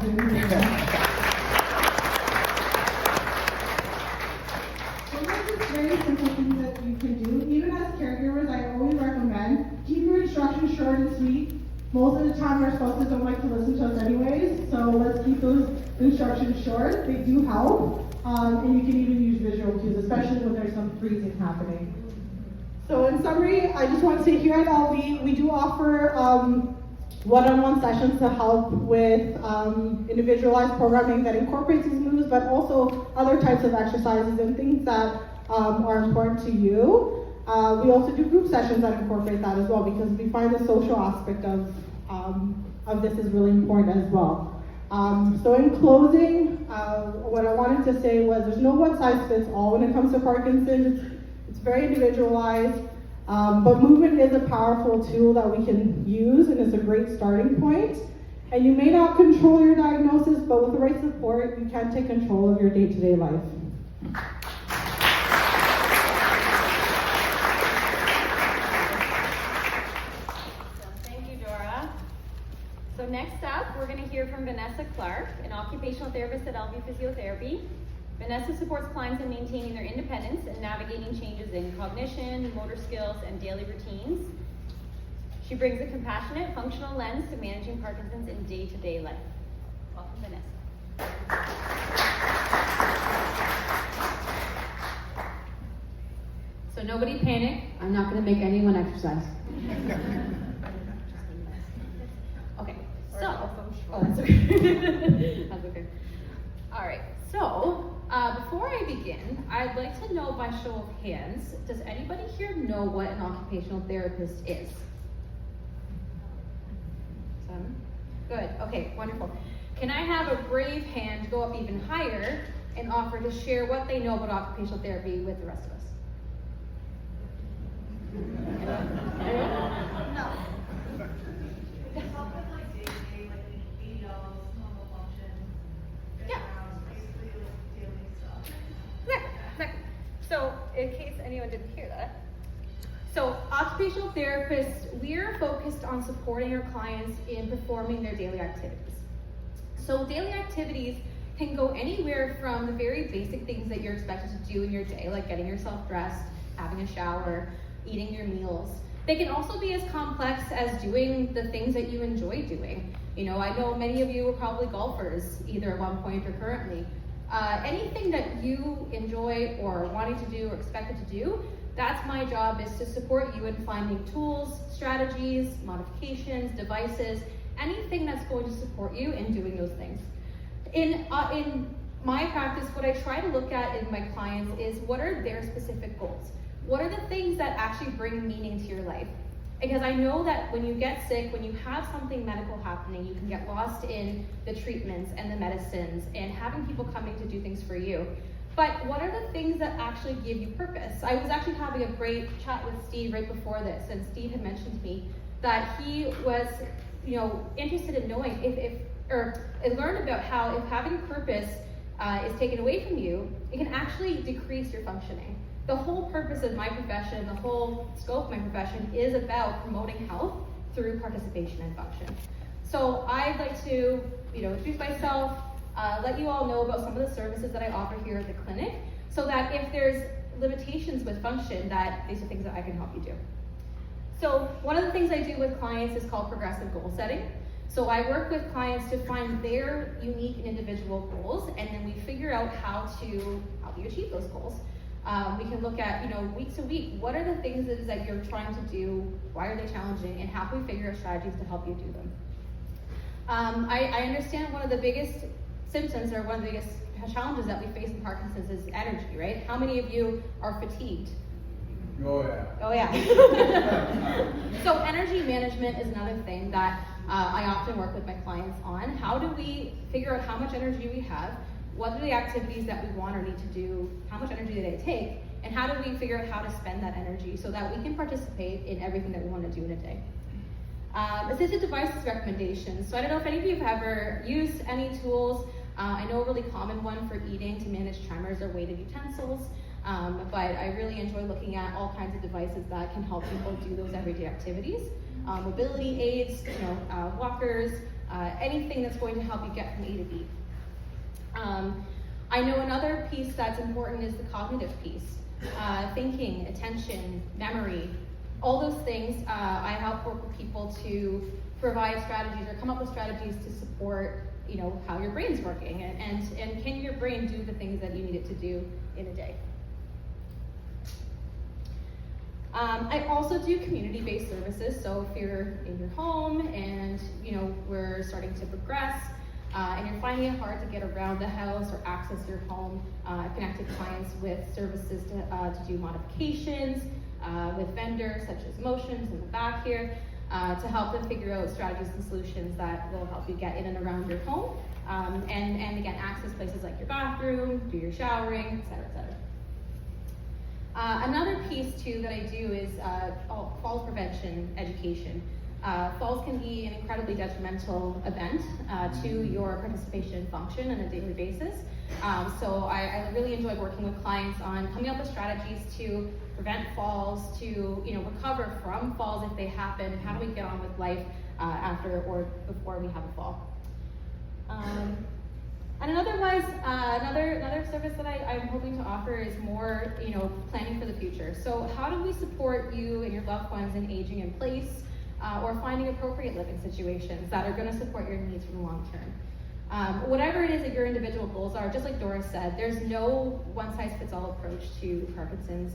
Parkinson's. Those are just very simple things that you can do. Even as caregivers, I always recommend keep your instructions short and sweet. Most of the time, our spouses don't like to listen to us anyways, so let's keep those instructions short. They do help, and you can even use visual cues, especially when there's some freezing happening. So in summary, I just want to say here at LV, we do offer one-on-one sessions to help with individualized programming that incorporates these moves, but also other types of exercises and things that are important to you. We also do group sessions that incorporate that as well, because we find the social aspect of this is really important as well. So in closing, what I wanted to say was there's no one size fits all when it comes to Parkinson's. It's very individualized, but movement is a powerful tool that we can use, and it's a great starting point. And you may not control your diagnosis, but with the right support, you can take control of your day-to-day life. So next up, we're going to hear from Vanessa Clark, an occupational therapist at LV Physiotherapy. Vanessa supports clients in maintaining their independence and navigating changes in cognition, motor skills, and daily routines. She brings a compassionate, functional lens to managing Parkinson's in day-to-day life. Welcome, Vanessa. So nobody panic. I'm not going to make anyone exercise. Okay, so, that's okay. That's okay. All right, so before I begin, I'd like to know by show of hands, does anybody here know what an occupational therapist is? Some? Good, okay, wonderful. Can I have a brave hand go up even higher and offer to share what they know about occupational therapy with the rest of us? Anyone? No. So, in case anyone didn't hear that, so occupational therapists, we're focused on supporting our clients in performing their daily activities. So daily activities can go anywhere from the very basic things that you're expected to do in your day, like getting yourself dressed, having a shower, eating your meals. They can also be as complex as doing the things that you enjoy doing. You know, I know many of you are probably golfers, either at one point or currently. Anything that you enjoy or wanting to do or expected to do, that's my job, is to support you in finding tools, strategies, modifications, devices, anything that's going to support you in doing those things. In my practice, what I try to look at in my clients is what are their specific goals? What are the things that actually bring meaning to your life? Because I know that when you get sick, when you have something medical happening, you can get lost in the treatments and the medicines and having people coming to do things for you. But what are the things that actually give you purpose? I was actually having a great chat with Steve right before this, and Steve had mentioned to me that he was, interested in knowing or learned about how if having purpose is taken away from you, it can actually decrease your functioning. The whole purpose of my profession, the whole scope of my profession is about promoting health through participation and function. So I'd like to, introduce myself, let you all know about some of the services that I offer here at the clinic, so that if there's limitations with function, that these are things that I can help you do. So one of the things I do with clients is called progressive goal setting. So I work with clients to find their unique and individual goals, and then we figure out how to help you achieve those goals. We can look at, week to week, what are the things that you're trying to do, why are they challenging, and how can we figure out strategies to help you do them. I understand one of the biggest symptoms, or one of the biggest challenges that we face in Parkinson's is energy, right? How many of you are fatigued? Oh yeah. Oh yeah. So energy management is another thing that I often work with my clients on. How do we figure out how much energy we have? What are the activities that we want or need to do? How much energy do they take? And how do we figure out how to spend that energy so that we can participate in everything that we want to do in a day? Assistive devices recommendations. So I don't know if any of you have ever used any tools. I know a really common one for eating to manage tremors or weighted utensils, but I really enjoy looking at all kinds of devices that can help people do those everyday activities. Mobility aids, walkers, anything that's going to help you get from A to B. I know another piece that's important is the cognitive piece. Thinking, attention, memory, all those things. I help work with people to provide strategies or come up with strategies to support, how your brain's working and can your brain do the things that you need it to do in a day. I also do community-based services, so if you're in your home and we're starting to progress and you're finding it hard to get around the house or access your home, I've connected clients with services to do modifications with vendors such as Motions in the back here to help them figure out strategies and solutions that will help you get in and around your home and again access places like your bathroom, do your showering, etc., etc. Another piece too that I do is fall prevention education. Falls can be an incredibly detrimental event to your participation and function on a daily basis. So I really enjoy working with clients on coming up with strategies to prevent falls, to recover from falls if they happen, and how do we get on with life after or before we have a fall. And otherwise, another service that I'm hoping to offer is more, planning for the future. So how do we support you and your loved ones in aging in place or finding appropriate living situations that are going to support your needs for the long term? Whatever it is that your individual goals are, just like Doris said, there's no one-size-fits-all approach to Parkinson's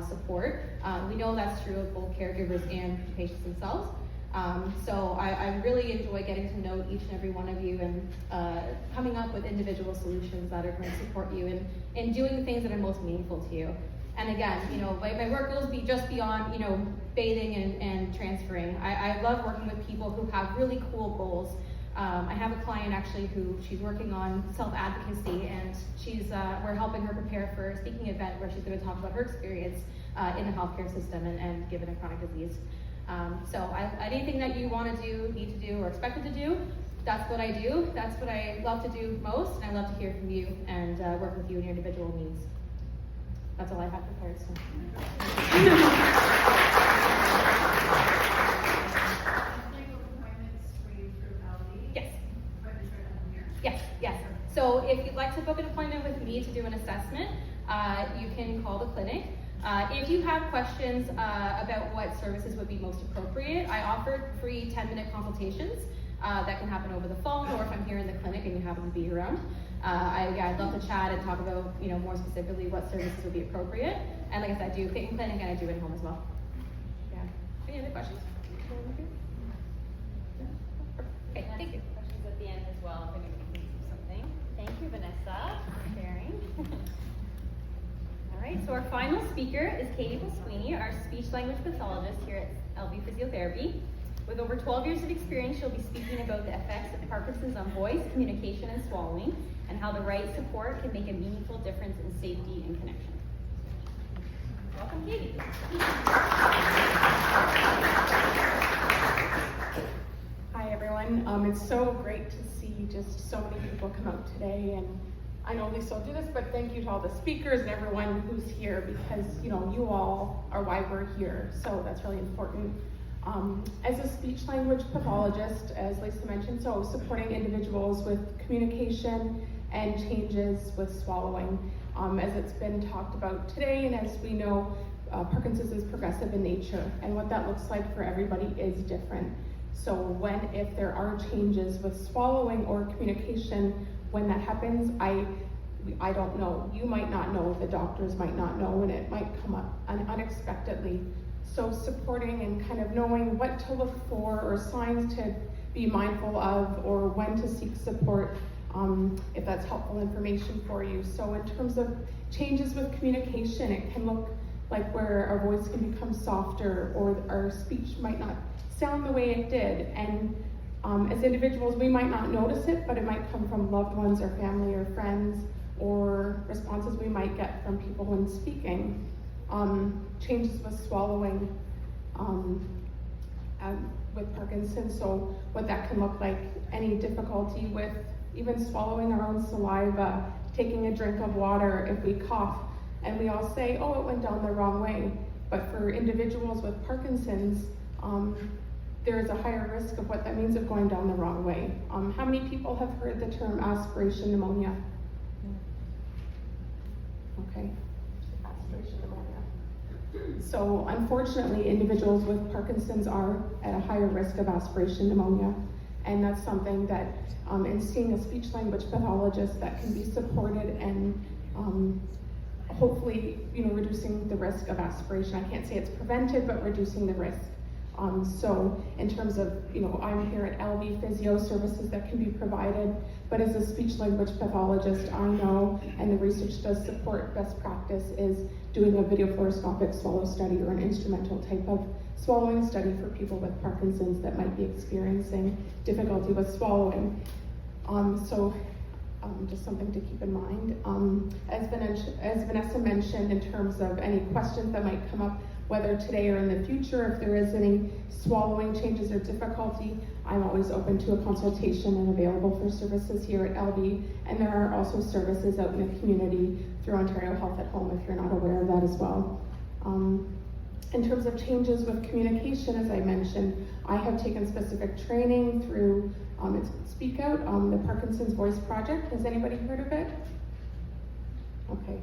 support. We know that's true of both caregivers and patients themselves. So I really enjoy getting to know each and every one of you and coming up with individual solutions that are going to support you in doing the things that are most meaningful to you. And again, my work goes just beyond, bathing and transferring. I love working with people who have really cool goals. I have a client actually who she's working on self-advocacy, and we're helping her prepare for a speaking event where she's going to talk about her experience in the healthcare system and given a chronic disease. So anything that you want to do, need to do, or expected to do, that's what I do. That's what I love to do most, and I love to hear from you and work with you and your individual needs. That's all I have prepared. So. Yes, yes. So if you'd like to book an appointment with me to do an assessment, you can call the clinic. If you have questions about what services would be most appropriate, I offer free 10-minute consultations that can happen over the phone, or if I'm here in the clinic and you happen to be around. I'd love to chat and talk about more specifically what services would be appropriate. And like I said, I do in clinic and I do at home as well. Yeah. Any other questions? Okay, thank you. Questions at the end as well if anybody thinks of something. Thank you, Vanessa, for sharing. All right, so our final speaker is Katie Pasquini, our speech-language pathologist here at LV Physiotherapy. With over 12 years of experience, she'll be speaking about the effects of Parkinson's on voice, communication, and swallowing, and how the right support can make a meaningful difference in safety and connection. Welcome, Katie. Hi, everyone. It's so great to see just so many people come out today, and I know Lisa will do this, but thank you to all the speakers and everyone who's here, because you all are why we're here, so that's really important. As a speech-language pathologist, as Lisa mentioned, so supporting individuals with communication and changes with swallowing. As it's been talked about today, and as we know, Parkinson's is progressive in nature, and what that looks like for everybody is different. So if there are changes with swallowing or communication, when that happens, I don't know. You might not know, the doctors might not know, and it might come up unexpectedly. So supporting and kind of knowing what to look for or signs to be mindful of, or when to seek support, if that's helpful information for you. So in terms of changes with communication, it can look like where our voice can become softer, or our speech might not sound the way it did. And as individuals, we might not notice it, but it might come from loved ones or family or friends, or responses we might get from people when speaking. Changes with swallowing with Parkinson's, so what that can look like, any difficulty with even swallowing our own saliva, taking a drink of water if we cough, and we all say, oh, it went down the wrong way. But for individuals with Parkinson's, there is a higher risk of what that means of going down the wrong way. How many people have heard the term aspiration pneumonia? Okay, aspiration pneumonia. So unfortunately, individuals with Parkinson's are at a higher risk of aspiration pneumonia. And that's something that, in seeing a speech language pathologist, that can be supported and hopefully, reducing the risk of aspiration. I can't say it's prevented, but reducing the risk. So in terms of, I'm here at LV physio services that can be provided, but as a speech language pathologist, I know, and the research does support best practice, is doing a video fluoroscopic swallow study or an instrumental type of swallowing study for people with Parkinson's that might be experiencing difficulty with swallowing. Just something to keep in mind. As Vanessa mentioned, in terms of any questions that might come up, whether today or in the future, if there is any swallowing changes or difficulty, I'm always open to a consultation and available for services here at LV. And there are also services out in the community through Ontario Health at Home, if you're not aware of that as well. In terms of changes with communication, as I mentioned, I have taken specific training through it's Speak Out, the Parkinson's Voice Project. Has anybody heard of it? Okay.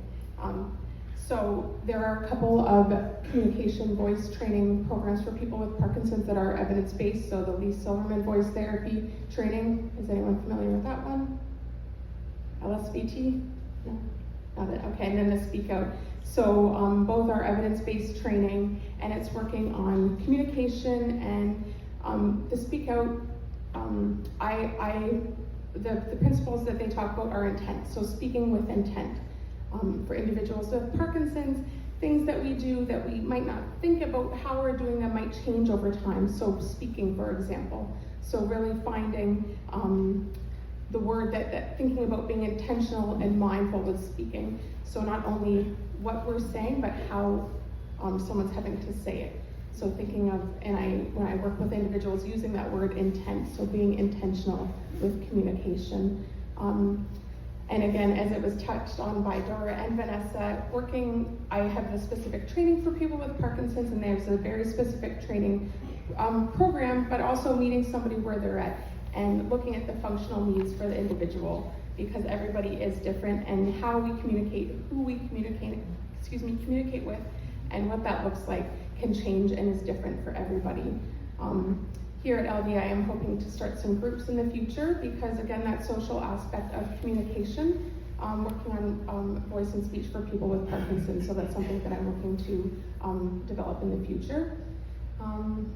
So there are a couple of communication voice training programs for people with Parkinson's that are evidence-based. So the Lee Silverman Voice Therapy training, is anyone familiar with that one? LSVT? No? Not it. Okay, and then the Speak Out. So both are evidence-based training, and it's working on communication, and the Speak Out, the principles that they talk about are intent, so speaking with intent. For individuals with Parkinson's, things that we do that we might not think about how we're doing them might change over time. So speaking, for example. So really finding the word that thinking about being intentional and mindful with speaking. So not only what we're saying, but how someone's having to say it. So thinking of, when I work with individuals, using that word intent, so being intentional with communication. And again, as it was touched on by Dora and Vanessa, I have the specific training for people with Parkinson's, and there's a very specific training program, but also meeting somebody where they're at and looking at the functional needs for the individual, because everybody is different, and how we communicate, who we communicate with, and what that looks like can change and is different for everybody. Here at LV, I am hoping to start some groups in the future because, again, that social aspect of communication, working on voice and speech for people with Parkinson's, so that's something that I'm looking to develop in the future. And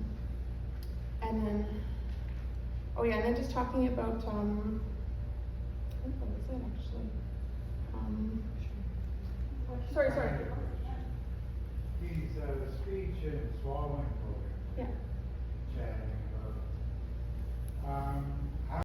then just talking about, what was it actually? Sorry. He's speech and swallowing program. Yeah.